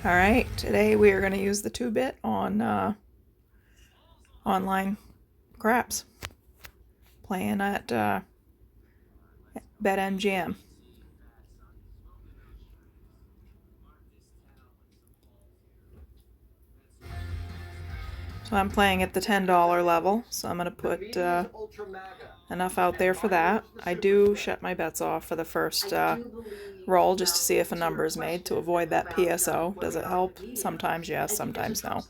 Alright, today we are going to use the 2-bit on online craps. Playing at BetMGM. So I'm playing at the $10 level, so I'm going to put enough out there for that. I do shut my bets off for the first roll just to see if a number is made to avoid that PSO. Does it help? Sometimes yes, sometimes no.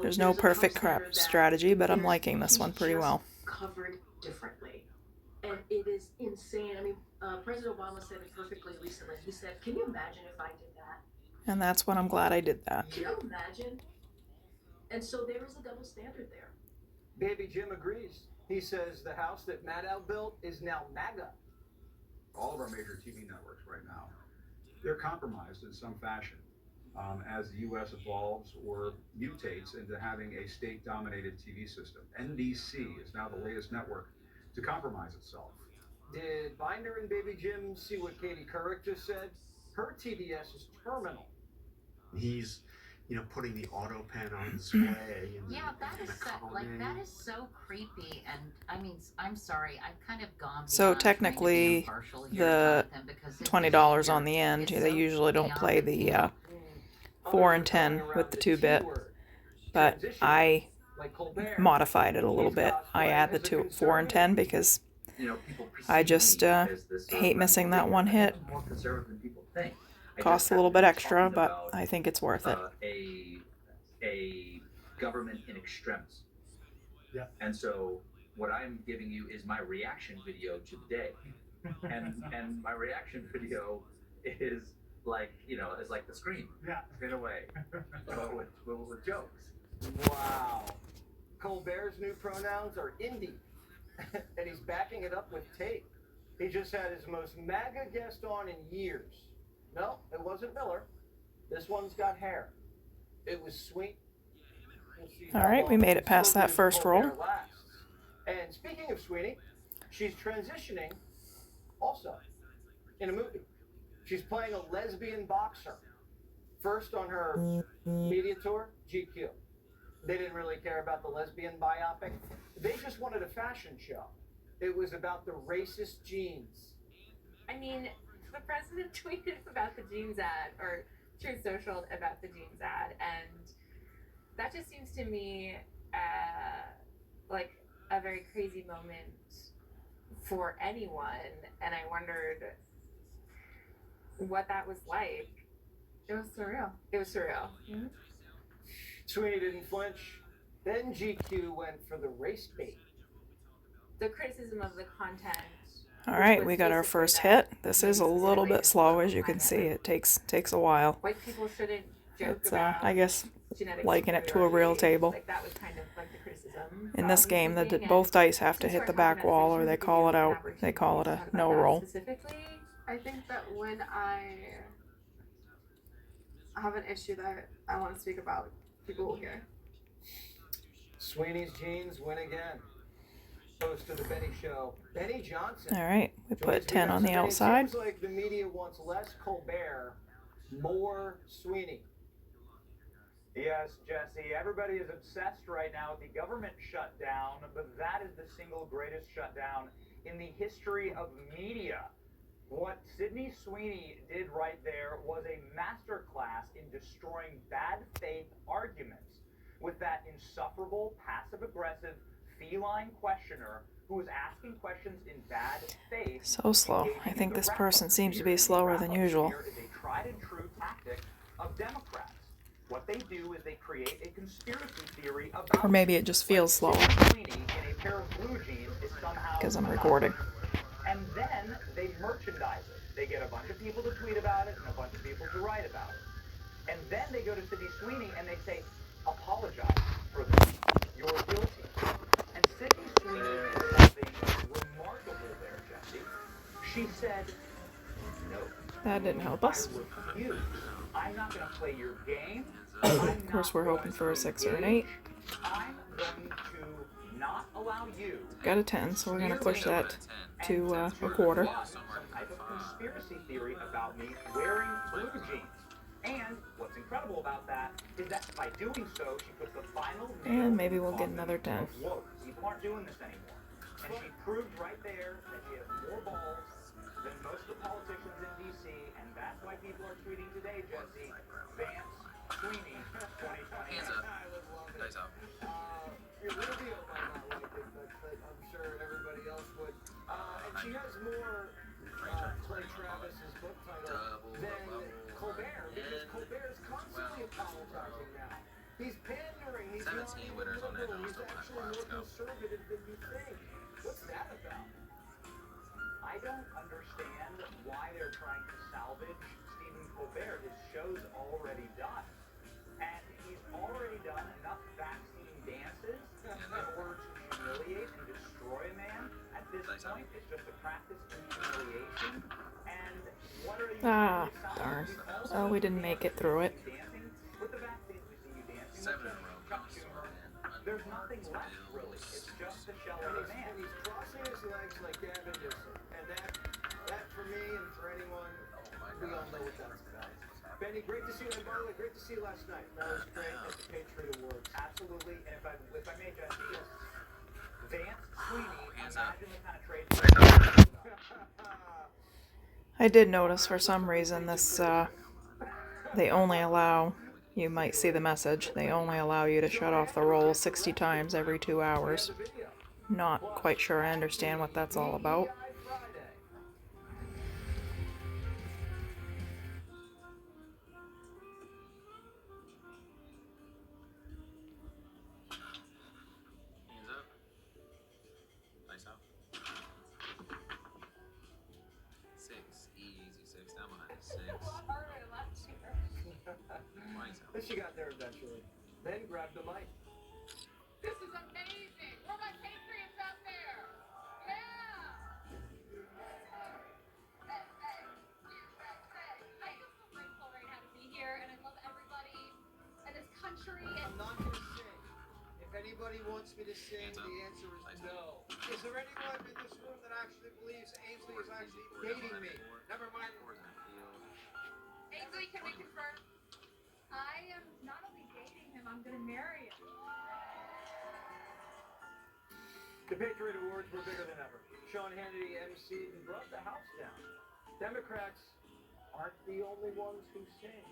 There's no perfect crap strategy, but I'm liking this one pretty well. Covered differently. And it is insane. I mean, President Obama said it perfectly recently. He said, "Can you imagine if I did that?" And that's when I'm glad I did that. Can you imagine? And so there is a double standard there. Baby Jim agrees. He says the house that Maddow built is now MAGA. All of our major TV networks right now, they're compromised in some fashion as the U.S. evolves or mutates into having a state-dominated TV system. NBC is now the latest network to compromise itself. Did Binder and Baby Jim see what Katie Couric just said? Her TBS is terminal. He's, putting the auto pen on display. Yeah, that is so creepy. And I mean, I'm sorry, I've kind of gone. So technically, the $20 on the end, they usually don't play the 4 and 10 with the 2-bit, but I modified it a little bit. I add the 4 and 10 because I just hate missing that one hit. Costs a little bit extra, but I think it's worth it. A government in extremis. Yeah. And so what I'm giving you is my reaction video to the day. And my reaction video is like, it's like the Scream. Yeah. In a way. But with jokes. Wow. Colbert's new pronouns are indie. And he's backing it up with tape. He just had his most MAGA guest on in years. No, it wasn't Miller. This one's got hair. It was sweet. Alright, we made it past that first roll. And speaking of Sweeney, she's transitioning also in a movie. She's playing a lesbian boxer. First on her media tour, GQ. They didn't really care about the lesbian biopic. They just wanted a fashion show. It was about the racist jeans. I mean, the president tweeted about the jeans ad, or Truth Social about the jeans ad, and that just seems to me like a very crazy moment for anyone, and I wondered what that was like. It was surreal. Mm-hmm. Sweeney didn't flinch. Then GQ went for the race bait. The criticism of the content. Alright, we got our first hit. This is a little bit slow, as you can see. It takes a while. White people shouldn't joke It's, about I guess, liking it to a real table. Like that was kind of like the criticism. In this game, both dice have to hit the back wall or they call it out. They call it a no roll. Specifically, I think that when I have an issue that I want to speak about, people will hear. Sweeney's jeans win again. Host of the Benny Show, Benny Johnson. Alright, we put 10 on the outside. It seems like the media wants less Colbert, more Sweeney. Yes, Jesse, everybody is obsessed right now with the government shutdown, but that is the single greatest shutdown in the history of media. What Sydney Sweeney did right there was a masterclass in destroying bad faith arguments with that insufferable, passive-aggressive, feline questioner who was asking questions in bad faith. So slow. I think this person seems to be slower than usual. Is a tried and true tactic of Democrats. What they do is they create a conspiracy theory about, or maybe it just feels slower because I'm recording. And then they merchandise it. They get a bunch of people to tweet about it and a bunch of people to write about it. And then they go to Sydney Sweeney and they say, apologize for this. You're guilty. And Sydney Sweeney did something remarkable there, Jesse. She said, no. That didn't help us. I refuse. I'm not going to play your game. Of course, we're hoping for a 6 or an 8. I'm going to not allow you. Got a 10, so we're gonna push that to a quarter. Some type of conspiracy theory about me wearing blue jeans. And what's incredible about that is that by doing so, she puts the final nail And maybe we'll in the get another 10. coffin of woke. People aren't doing this anymore. And she proved right there that she has more balls than most of the politicians in D.C. And that's why people are tweeting today, Jesse. Vance, Sweeney, 2020. Hands up. I would love it. Guys up. Your video might not like it, but I'm sure everybody else would. And she has more Clay Travis's book title than Colbert, because Colbert's constantly apologizing now. He's pandering. He's 17 not even winners on that. liberal. He's Still actually not. more Let's go. conservative than you think. What's that about? I don't understand why they're trying to salvage Stephen Colbert. His show's already done. And he's already done enough vaccine dances in order to humiliate and destroy a man. At this point, it's just a practice in humiliation. And what are you Ah, doing to salvage darn. these also Oh, we didn't make it through it. dancing? With the vaccines, we see you dancing. 7 in a with row. Chuck Schumer. There's nothing left, really. It's just the shell of a man. And he's crossing his legs like Gavin Newsom. And that for me and for anyone, we all know what that's about. Benny, great to see you. And by the way, great to see you last night. That was great at the Patriot Awards. Absolutely. And if I may, Jesse, Vance, Sweeney, Hands up. imagine the kind of trade. I did notice for some reason this, they only allow, you might see the message, they only allow you to shut off the roll 60 times every 2 hours. Not quite sure I understand what that's all about. Hands up. Nice out. 6. Easy 6. Down behind the 6. Nice out. Then she got there eventually. Then grabbed the mic. This is amazing. Where are my patriots out there? Yeah. I am so grateful right now to be here, and I love everybody and this country. I'm not going to sing. If anybody wants me to sing, Hands up. the answer is no. Is there anyone in this room that actually believes Ainsley is actually dating me? Never mind. Ainsley, can we confirm? I am not only dating him, I'm gonna marry him. The Patriot Awards were bigger than ever. Sean Hannity emceed and brought the house down. Democrats aren't the only ones who sing.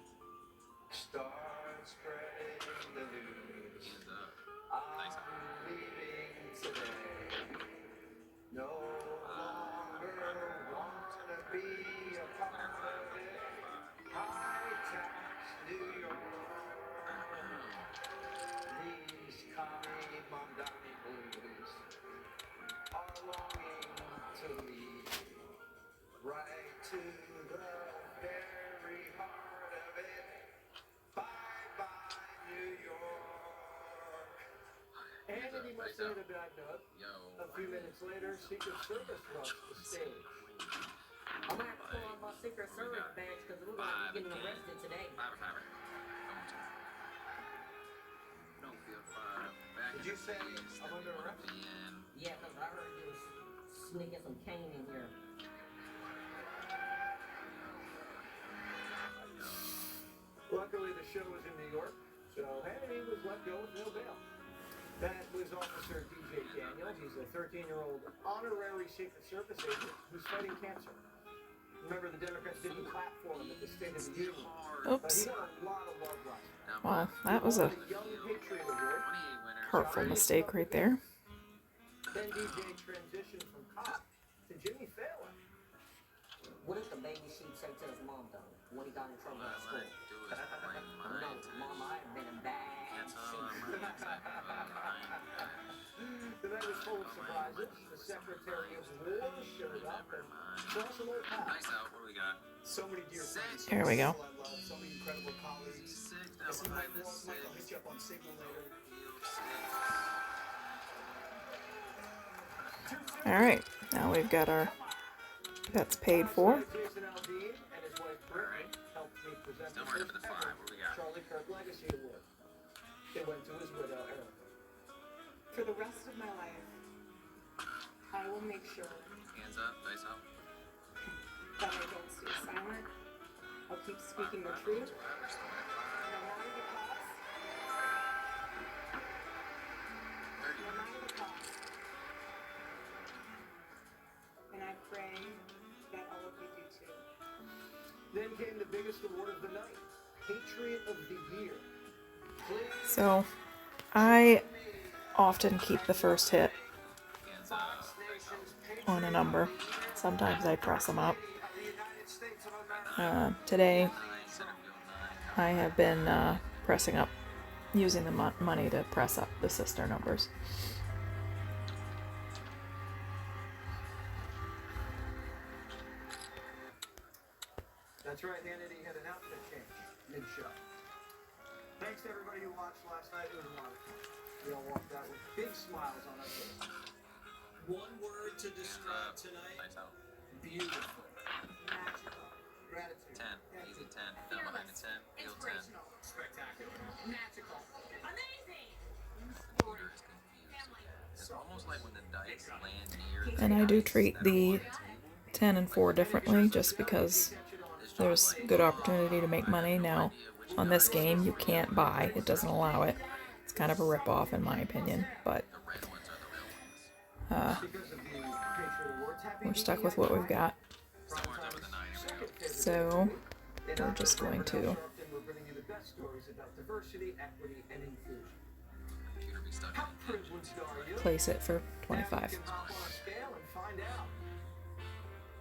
Start spreading the news. Hands up. I'm leaving today. No longer wanna be a part of it. High tax New York. These commie Mondani blues are longing to lead right to the very heart of it. Bye-bye, New York. And he must have hit a bad note. Yo. A few minutes later, Secret Service rushed the stage. I'm gonna have to pull out my Secret Service badge because we're gonna be getting arrested today. 5 or 5. Don't feel 5. Back Did in you the say face, I'm then under we wanna arrest? be in. Yeah, because I heard you was sneaking some cane in here. Luckily, the show was in New York, so Hannity was let go with no bail. That was Officer DJ Daniels. He's a 13-year-old honorary Secret Service agent who's fighting cancer. Remember, the Democrats didn't clap for him at the State of the Union. But he Oops. got a lot of love last night. Well, that was a The Young Patriot Award. 28 winners. hurtful mistake right there. Then DJ transitioned from cop to Jimmy Fallon. What did the baby sheep say to his mom though when he got in trouble All at I school? like to do is play my No, tennis. Mom, I've been in bad That's all I'm shape. really excited about. The night was full of surprises. The Secretary of War showed up and saw some old pals. Nice out. What do we got? So many dear friends. There we go. People I love, so many incredible colleagues. 6 I down see behind Mike the Wong. Mike, I'll 6. hit you up on Signal later. All right, now we've got our bets paid for. Jason Aldean and his wife Brittany helped me present Still the working first for the 5. ever What do we got? Charlie Kirk Legacy Award. It went to his widow, Erica. For the rest of my life, I will make sure Hands up, dice up. that I don't stay silent. I'll keep speaking the truth, no matter the cost. No matter the cost. And I pray that all of you do too. Then came the biggest award of the night, Patriot of the Year. So I often keep the first hit Hands up, dice up. on a number. Sometimes I press them up. Today I have been pressing up, using the money to press up the sister numbers. That's right, Hannity had an outfit change mid-show. Thanks to everybody who watched last night. It was a lot of fun. We all walked out with big smiles on our faces. One word to describe tonight. Dice out. Beautiful. Magical. Gratitude. 10. Easy 10. Down behind the 10. Field 10. Spectacular. Magical. Amazing. Peter is confused. It's almost like when the dice land near the And I do dice treat that the are on table. 10 and 4 differently, just because there's good opportunity to make money. Now, on this game, you can't buy. It doesn't allow it. It's kind of a rip-off, in my opinion, but The red ones are the real ones. Because of the Patriot Awards, happy we're stuck with BDI what we've got. Somewhere over the 9. Here we go. So, we're just going to We're bringing you the best stories about diversity, equity, and inclusion. Computer be stuck How in. privileged are you? place it for 25. You can hop on a scale and find out.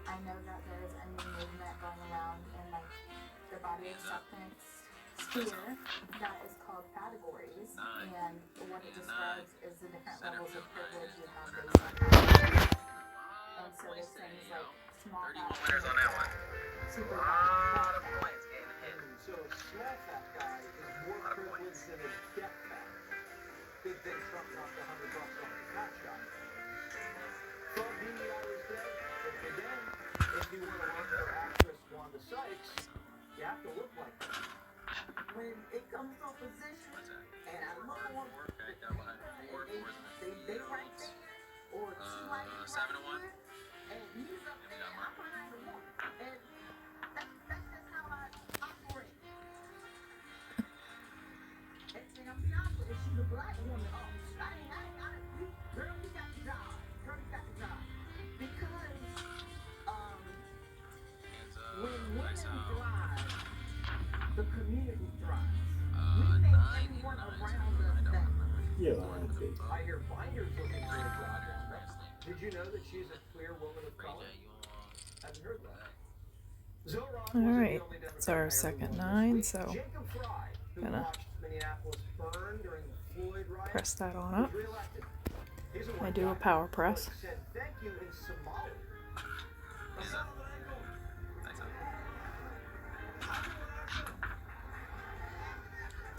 I know that there's a new movement going around in like the body acceptance sphere that is called categories, and what it describes is the different levels of privilege you have based on your age. And so there's things like small 31 fat, winners on that one. super A fat, lot fat of fat. points getting hit. So a small fat guy is more privileged than a deaf fat. Good thing Trump knocked $100 off the fat shot. From BEI was dead, but again, if you want to work for actress Wanda Sykes, you have to look like her. When it comes to a position, What's that? and I look on, Okay, down behind 4. 4 is they rank me, or she rank me 7 to 1. and he's up And we there, got I'm Mark. behind the one. And that's just how I operate. Next thing I'm shocked with is she's a black woman. Oh, girl, you got the job. Girl, you got the job. Because, Hands when up. women Dice out. thrive, the community thrives. 9. Everyone around us that I hear Binder's looking for a job. Did you know that she's a queer woman of color? Haven't heard that. Zoran wasn't the Alright, only that's Democrat our I ever second won this 9, week. so Jacob Fry, who gonna watched Minneapolis burn during the Floyd riots, press that on was up. reelected. He's a I white do a guy, power press. but said thank you in Somali. Hands up. Dice out.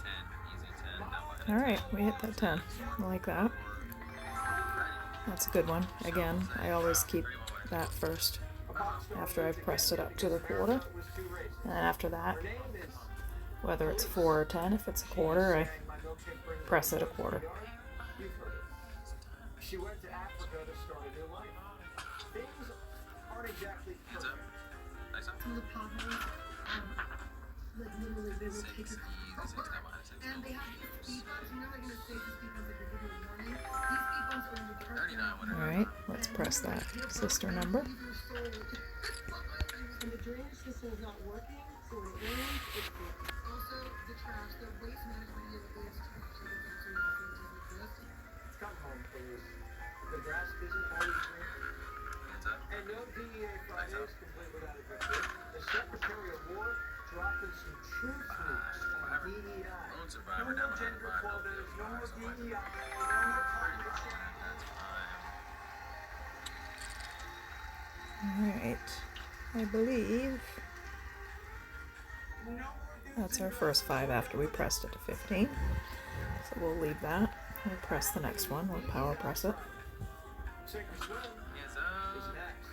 10. Easy 10. Down behind the Alright, 10. we hit that 10. I like that. That's a good one. Again, I always keep that first after I've pressed it up to the quarter. And then after that, whether it's 4 or 10, if it's a quarter, I press it a quarter. You've heard it. She went to Africa to start a new life. Things aren't exactly Hands up. perfect. Dice out. the potholes, like literally they will 6. take Easy your 6. Down behind 6. and they have these speed bumps, and they're like gonna say these speed bumps like they're giving you warning. These speed bumps are in the dark. 39 winners. Alright, let's press that sister number. And the drainage system is not working, so when it rains, it's leaking. Also, the trash, the waste management unit is trash. It is actually not going to exist. Come home, please. The grass isn't always green. Hands up. And no DEA Fridays complete without a victory. The Secretary of War dropping some truth nukes on DEI. Lone No survivor more down behind gender 5. quotas, no more So much. DEI, no more climate change. That's 5. Alright, I believe that's our first 5 after we pressed it to 15. So we'll leave that. We'll press the next one. We'll power press it. Sink or swim Hands is up. next.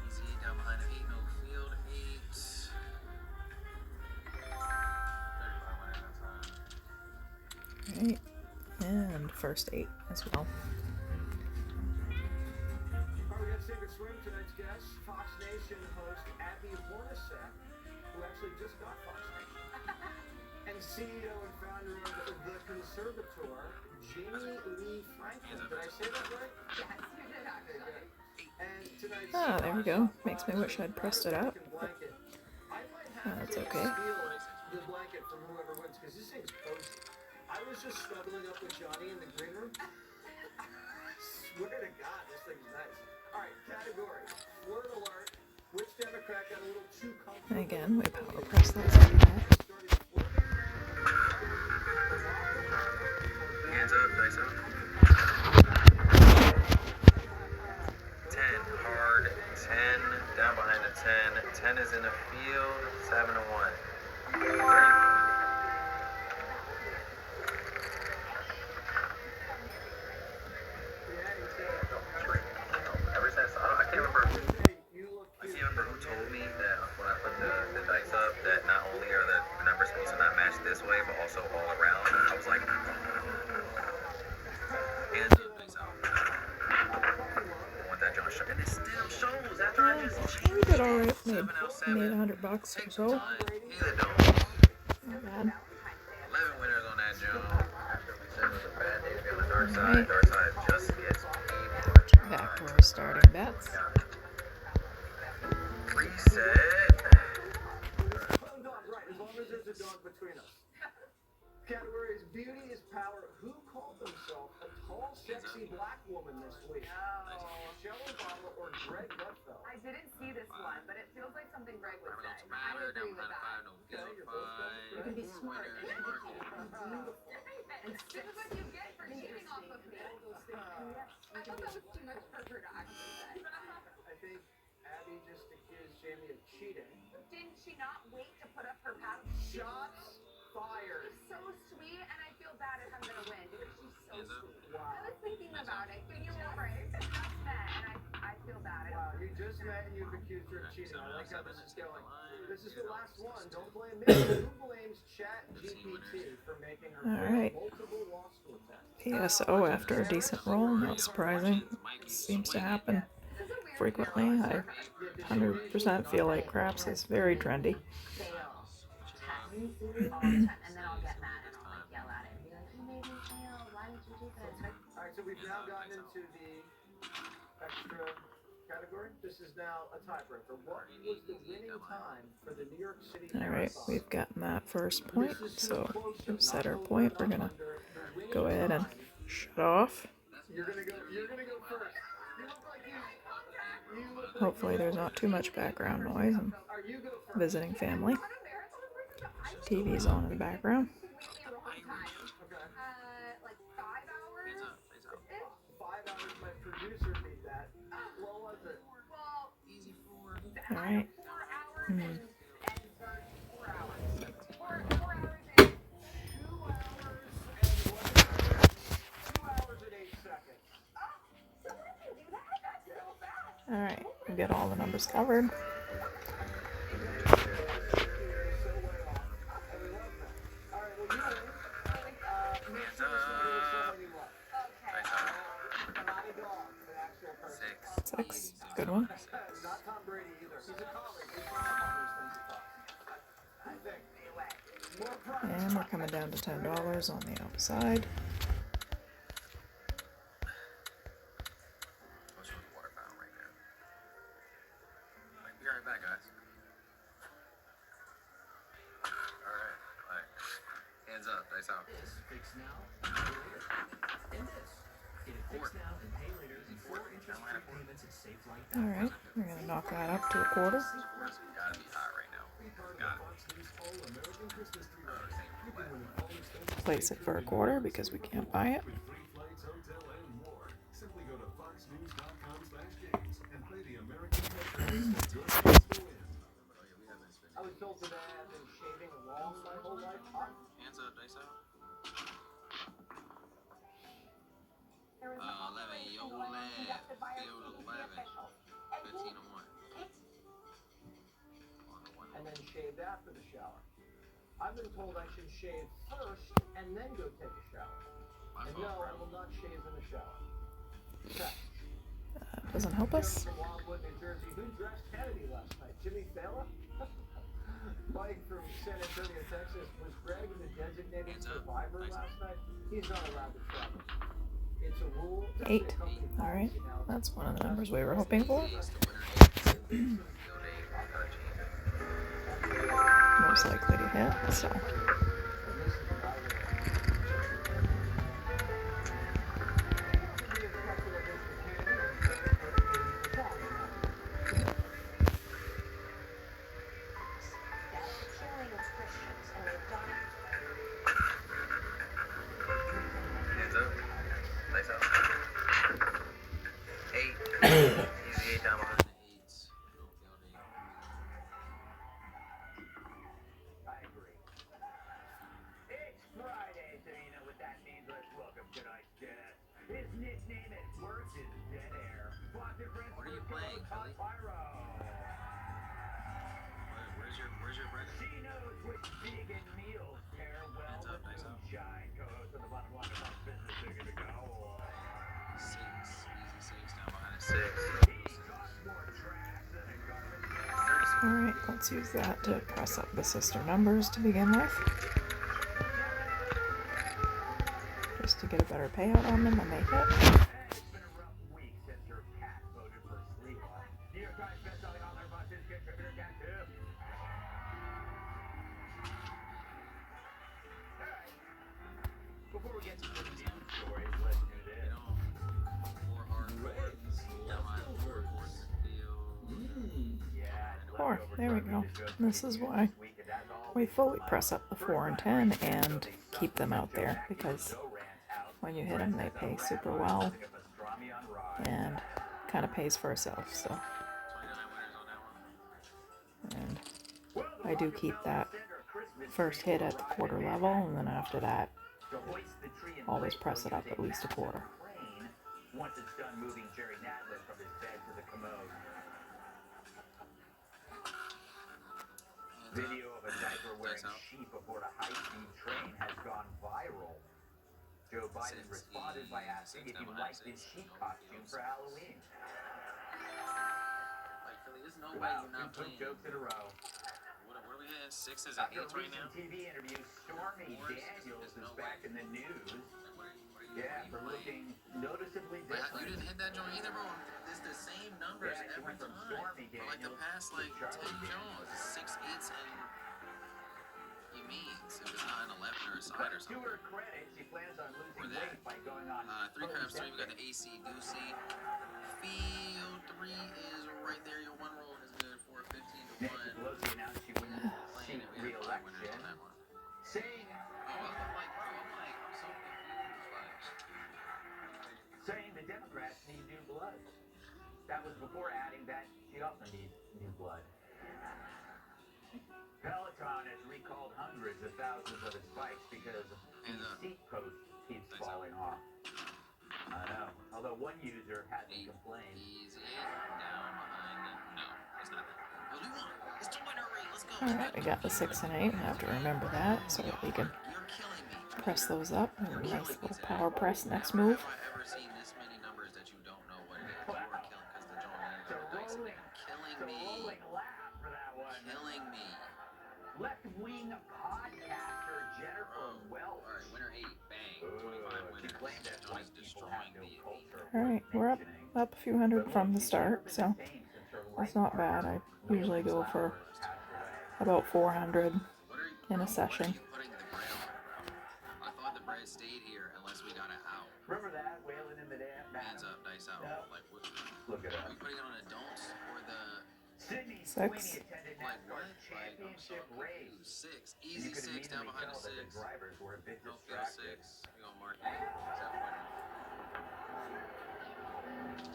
Easy down behind 8. No field 8. first 8 as well. All right, we got Sacred Swim, tonight's guest, Fox Nation host Abby Hornacek, who actually just got Fox Nation, and CEO and founder of The Conservator, Jamie Lee Franklin. Did I say that right? Yes, you did actually. And tonight's Ah, there we go. Makes me wish I'd pressed it up. blanket. I might have That's to okay. steal the blanket from whoever wins, because this thing's cozy. I was just snuggling up with Johnny in the green room. Swear to God, this thing's nice. All right, category. Word alert. Which Democrat got a little too comfortable? And again, we power press that so Hands up, dice up. 10, hard, 10, down behind the 10. 10 is in the field, 7 to 1. 30. Ever since, I can't remember who told me that when I put the dice up, that not only are the numbers supposed to not match this way, but also all around. I was like, hands up, dice out. I want that John show. And it still shows after I just changed we did alright. Made $100 or so. Either don't. Not bad. 11 winners on that John. After we said it was a bad day to be on the dark side. Alright. Dark side just gets Back to our starting bets. reset. Right, as long as there's a dog between us. Category is Beauty is Power. Who called themselves a tall, sexy black woman this week? Michelle Obama or Greg Gutfeld? I didn't see this one, but it feels like something Greg would say. I agree with that. You can be smart and educated and beautiful. And this is what you get for cheating off of me. I thought that was too much for her to actually say. I think Abby just accused Jamie of cheating. Didn't she not wait to put up her paddle? Shots fired. She's so sweet, and I feel bad if I'm gonna win because she's so sweet. Wow. I was thinking about it. Can you break? We just met, and I feel bad. Wow, you just met and you've accused her of cheating. I like how this is going. This is the last one. Don't blame me. Who blames ChatGPT for making her Alright. multiple law school tests? PSO after a decent roll, not surprising. Seems to happen frequently. I 100% feel like craps is very trendy. All the time, and then I'll get mad and I'll like yell at it and be like, "You made me fail. Why did you do this?" All right, so we've now gotten into the extra category. This is now a tiebreaker. What was the winning time for the New York City Alright, Marathon? we've gotten that first point, so to set our point, we're gonna go ahead and shut off. You're gonna go first. You look like you Hopefully there's not too much background noise. I'm visiting family. TV's on in the background. Like 5 hours. 5 hours. My producer beat that. What was it? Well, Easy 4. Alright. 4 hours and 4 hours. 4 hours and 2 hours and 8 seconds. So when did you do that? That's so fast. Alright, we get all the numbers covered. Hands up. Dice up. 6. Good one. Not Tom Brady either. He's a colleague. I think. And we're coming down to $10 on the outside. What's with the water fountain right now? Like, be right back, guys. Alright, alright. Hands up, dice out. Fix now, pay later. And this. Get it fixed now and pay later before interest-free payments and safe like that. Alright, we're gonna knock that up to a quarter. Gotta be hot right now. Got it. Place it for a quarter because we can't buy it. Simply go to foxnews.com/games and play the American I was told today I've been shaving long my whole life. Hands up, dice out. There was 11, yo, lad. Field 11. 15 to 1. On the 1. And then shaved after the shower. I've been told I should shave first and then go take a shower. And no, I will not shave in the shower. Check. Doesn't help us. From Wildwood, New Jersey. Who dressed Kennedy last night? Jimmy Fallon? Mike from San Antonio, Texas. Was Greg the designated survivor last night? He's not allowed to travel. It's a rule. 8. All right. That's one of the numbers we were hoping for. Most likely to hit, so. Hands up. Nice out. 8. Easy 8 down behind. I agree. It's Friday, so you know what that means. Let's welcome tonight's guest. His nickname at work is Dead Air. What are you playing, Philly? Where's your brother? She knows which vegan meals pair well with moonshine. Co-host of the Bottom Line of Business, figure to go. 6. Easy 6 down behind a 6. Alright, let's use that to press up the sister numbers to begin with. Just to get a better payout on them when they hit. It's been a rough week since your cat voted for sleep. New York Times bestselling author Buzz's contributor cat too. Alright. Before we get to the news stories, let's do this. 4 hard ones. Down behind 4 quarters. Yeah. 4. There we go. This is why we fully press up the 4 and 10 and keep them out there, because when you hit them they pay super well and kind of pays for itself. So, and I do keep that first hit at the quarter level, and then after that always press it up at least a quarter. Once it's done moving Jerry Nadler from his bed to the commode. Video of a diaper wearing sheep aboard a high-speed train has gone viral. Joe Biden responded by asking if he liked his sheep costume for Halloween. Like, Philly, there's no way you're not playing. Jokes in a row. What are we at? 6 is at 8 right now? TV interview, Stormy Daniels is back in the news. Yeah, for looking noticeably different. You didn't hit that joint either, bro. It's the same numbers every time. For like the past, like, 10 joints. 6 8s and you means if it's not an 11 or a side or something. To her credit, she plans on losing weight by going on 3 crabs 3, we got the AC Goosey. Field 3 is right there. Your 1 roll is good for 15 to 1. Nancy Pelosi announced she wouldn't seek re-election, saying the Democrats need new blood. That was before adding that she also needs new blood. Peloton has recalled hundreds of thousands of its bikes because the seat post keeps falling off. I know. Although one user hasn't complained. Easy down behind. No, it's not that. What do we want? It's the winner rate. Let's go. Alright, we got the 6 and 8. I have to remember that so that we can press those up. And a nice little power press next move. Have I ever seen this many numbers that you don't know what it is? You are killing because the joint is killing me. Killing me. Left-wing podcaster Jennifer Welch. Alright, winner 8. Bang. 25 winners. Joint is destroying the Alright, we're up a few hundred from the start, so that's not bad. I usually go for about 400 in a session. I thought the bread stayed here unless we got it out. Remember that wailing in the damn Hands up, dice out. No. Like, what? Look at Are us. we putting it on a don'ts or the 6. like what? Championship race. 6. Easy 6 down behind the 6. The drivers were a bit No field distracted. 6. We gonna mark it.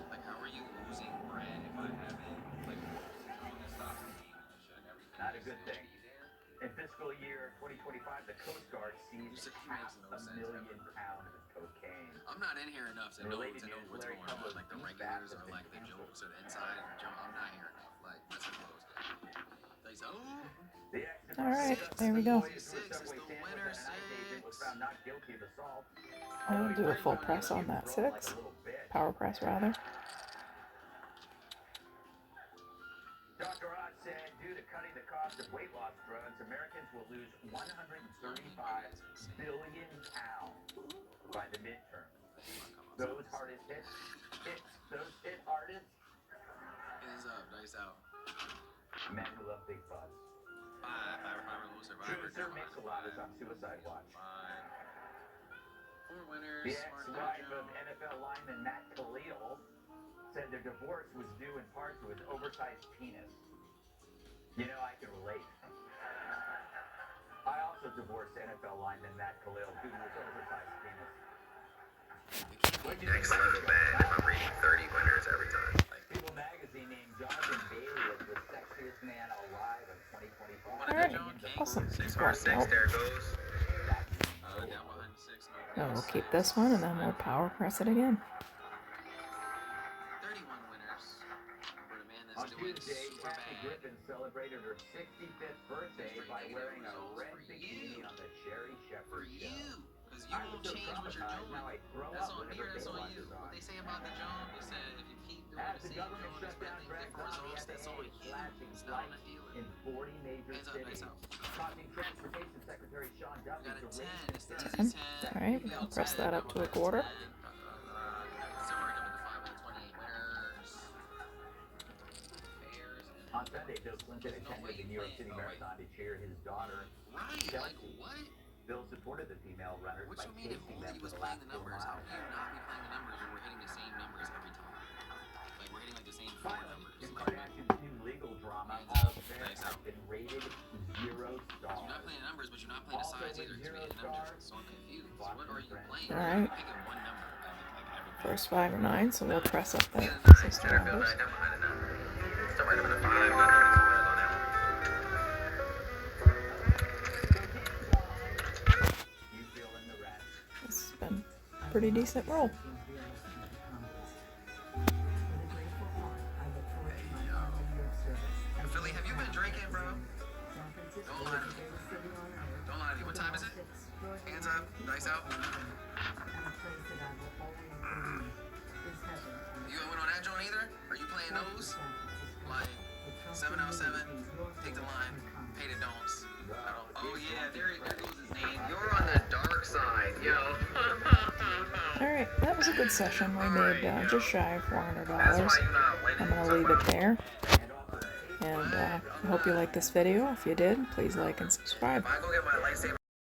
Like, how are you losing bread if I haven't like stopped the game and shut everything? Not a good thing. In fiscal year 2025, the Coast Guard seized half a million pounds of cocaine. I'm not in here enough to know Related what's news, Larry going on. Kudlow's Like the beef regulars bath or has like the been jokes or the inside or the joke. I'm not here enough. Like that's what those guys. Alright, there we go. 6 is the winner. 6. found not guilty of assault. I'll do a full press on that 6. Power press, rather. Dr. Oz said due to cutting the cost of weight loss drugs, Americans will lose 135 billion pounds by the midterm. Those hardest hits, those hit hardest. Hands up, dice out. Men who love big butts. Producer Mix-a-Lot is on Suicide Watch. 4 winners. The ex-wife of NFL lineman Matt Khalil said their divorce was due in part to his oversized penis. You know, I can relate. I also divorced NFL lineman Matt Khalil due to his oversized penis. Next level bad if I'm reading 30 winners every time. People magazine named Jonathan Bailey as the sexiest man alive in 2025. Alright, awesome. 6 for 6, there goes. Down behind 6. Now we'll keep this one and then we'll power press it again. 31 winners. For the man On that's doing Tuesday, super Kathy bad. Griffin celebrated her 65th birthday by wearing a red bikini on the Sherry Shepherd show. Because you won't change what you're doing. Now I throw That's up on whenever here, that's on Baywatch you. is What on. they say about the job, they said if you keep doing As the the same government job, shutdown expecting drags different on, the results, that's FAA on is you. slashing It's not on the flights dealer. in 40 major Hands up, cities, dice out. causing Transportation Secretary Sean You Duffy got to a 10. raise It's the concerns easy 10. that Alright, female press that up to a quarter. Separated them into 5 with 28 winners. Bears and On Sunday, Bill Clinton attended the New York City Marathon to cheer his daughter, right, like Chelsea. what? Bill supported the female runners What by you mean if chasing only them he for was the playing last the 4 numbers? How miles. can you not be playing the numbers when we're hitting the same numbers every time? Like we're hitting like the same 4 Finally, numbers. Kim Like, Kardashian's new legal drama, Hands All up, Fair, dice has out. been rated 0 you're stars. not playing the numbers, but you're not playing the Also sides with either. 'Cause we 0 hit the numbers. stars, So I'm confused. Boston What are you Friends. playing? Alright. You're picking one number. Like every First 5 or 9, so we'll press up that Centerfield 6 9, numbers. down behind a 9. Start right up in the 5, got 32 winners on that one. You fill in the rest. This has been a pretty decent roll. Philly, have you been drinking, bro? Don't lie to me. Don't lie to me. What time is it? Hands up, dice out. You went on that joint either? Are you playing those? Like 707, take the line, pay the don'ts. Oh yeah, there goes his name. You're on the dark side, yo. Alright, that was a good session. We made just shy of $400. That's why you're not winning. I'm going to leave it there. And I hope you liked this video. If you did, please like and subscribe. If I go get my